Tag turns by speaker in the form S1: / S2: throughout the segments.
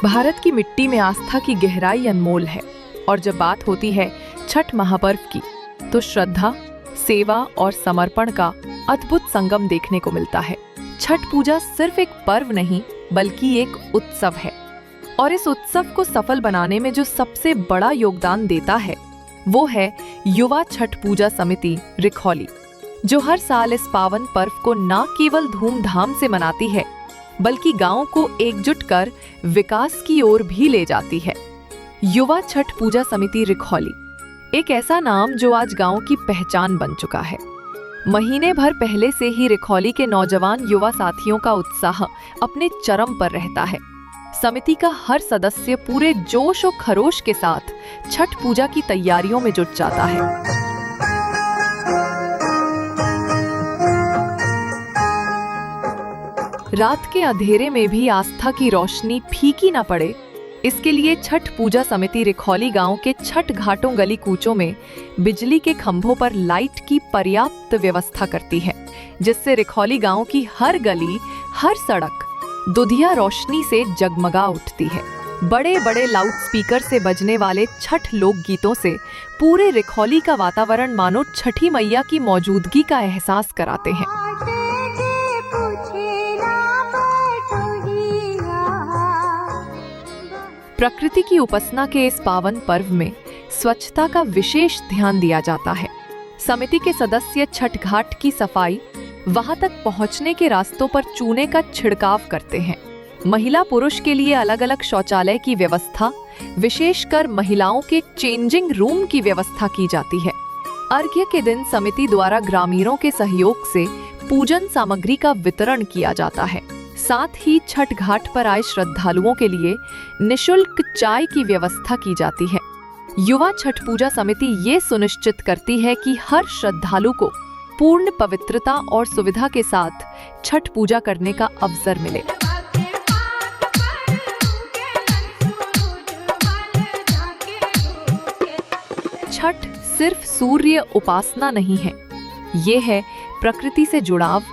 S1: भारत की मिट्टी में आस्था की गहराई अनमोल है और जब बात होती है छठ महापर्व की तो श्रद्धा, सेवा और समर्पण का अद्भुत संगम देखने को मिलता है। छठ पूजा सिर्फ एक पर्व नहीं बल्कि एक उत्सव है और इस उत्सव को सफल बनाने में जो सबसे बड़ा योगदान देता है वो है युवा छठ पूजा समिति रिखौली, जो हर साल इस पावन पर्व को न केवल धूमधाम से मनाती है बल्कि गांव को एकजुट कर विकास की ओर भी ले जाती है। युवा छठ पूजा समिति रिखौली एक ऐसा नाम जो आज गांव की पहचान बन चुका है। महीने भर पहले से ही रिखौली के नौजवान युवा साथियों का उत्साह अपने चरम पर रहता है। समिति का हर सदस्य पूरे जोश और खरोश के साथ छठ पूजा की तैयारियों में जुट जाता है। रात के अंधेरे में भी आस्था की रोशनी फीकी न पड़े, इसके लिए छठ पूजा समिति रिखौली गांव के छठ घाटों गली कूचों में बिजली के खंभों पर लाइट की पर्याप्त व्यवस्था करती है, जिससे रिखौली गांव की हर गली, हर सड़क दुधिया रोशनी से जगमगा उठती है। बड़े बड़े लाउडस्पीकर से बजने वाले छठ लोकगीतों से पूरे रिखौली का वातावरण मानो छठी मैया की मौजूदगी का एहसास कराते हैं। प्रकृति की उपासना के इस पावन पर्व में स्वच्छता का विशेष ध्यान दिया जाता है। समिति के सदस्य छठ घाट की सफाई, वहां तक पहुंचने के रास्तों पर चूने का छिड़काव करते हैं। महिला पुरुष के लिए अलग अलग शौचालय की व्यवस्था, विशेषकर महिलाओं के चेंजिंग रूम की व्यवस्था की जाती है। अर्घ्य के दिन समिति द्वारा ग्रामीणों के सहयोग से पूजन सामग्री का वितरण किया जाता है। साथ ही छठ घाट पर आए श्रद्धालुओं के लिए निशुल्क चाय की व्यवस्था की जाती है। युवा छठ पूजा समिति ये सुनिश्चित करती है कि हर श्रद्धालु को पूर्ण पवित्रता और सुविधा के साथ छठ पूजा करने का अवसर मिले। छठ सिर्फ सूर्य उपासना नहीं है, ये है प्रकृति से जुड़ाव,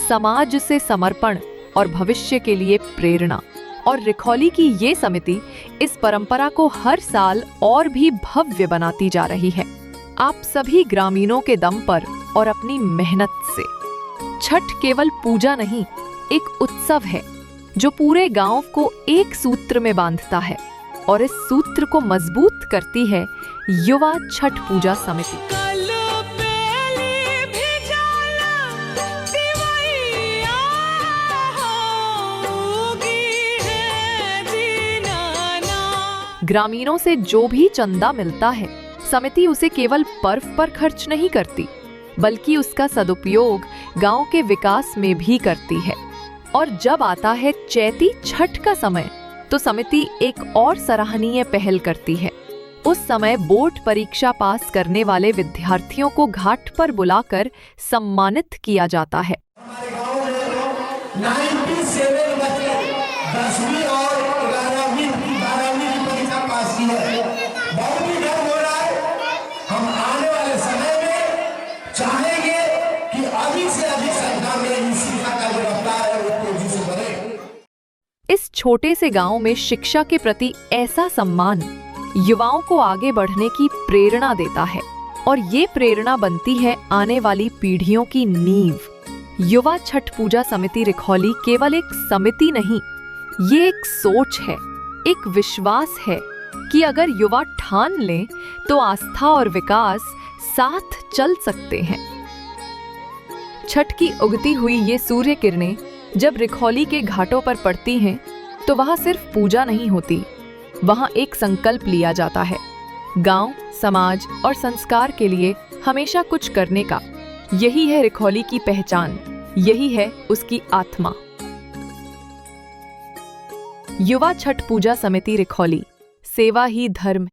S1: समाज से समर्पण और भविष्य के लिए प्रेरणा। और रिखौली की ये समिति इस परंपरा को हर साल और भी भव्य बनाती जा रही है। आप सभी ग्रामीणों के दम पर और अपनी मेहनत से। छठ केवल पूजा नहीं, एक उत्सव है जो पूरे गांव को एक सूत्र में बांधता है और इस सूत्र को मजबूत करती है युवा छठ पूजा समिति। ग्रामीणों से जो भी चंदा मिलता है, समिति उसे केवल पर्व पर खर्च नहीं करती बल्कि उसका सदुपयोग गांव के विकास में भी करती है। और जब आता है चैती छठ का समय तो समिति एक और सराहनीय पहल करती है। उस समय बोर्ड परीक्षा पास करने वाले विद्यार्थियों को घाट पर बुलाकर सम्मानित किया जाता है।
S2: हमारे गांव में 97 बच्चे 10वीं और 11वीं की परीक्षा पास की है। बहुत ही गर्व हो रहा है। हम आने वाले समय में चाहेंगे कि अधिक से अधिक संख्या में इस शिक्षा का जो रफ्तार है वो तेजी से बढ़े।
S1: इस छोटे से गांव में शिक्षा के प्रति ऐसा सम्मान युवाओं को आगे बढ़ने की प्रेरणा देता है और ये प्रेरणा बनती है आने वाली पीढ़ियों की नींव। युवा छठ पूजा समिति रिखौली केवल एक समिति नहीं, ये एक सोच है, एक विश्वास है कि अगर युवा ठान लें तो आस्था और विकास साथ चल सकते हैं। छठ की उगती हुई ये सूर्य किरणें जब रिखौली के घाटों पर पड़ती हैं तो वहां सिर्फ पूजा नहीं होती, वहां एक संकल्प लिया जाता है, गांव, समाज और संस्कार के लिए हमेशा कुछ करने का। यही है रिखौली की पहचान, यही है उसकी आत्मा। युवा छठ पूजा समिति रिखौली, सेवा ही धर्म,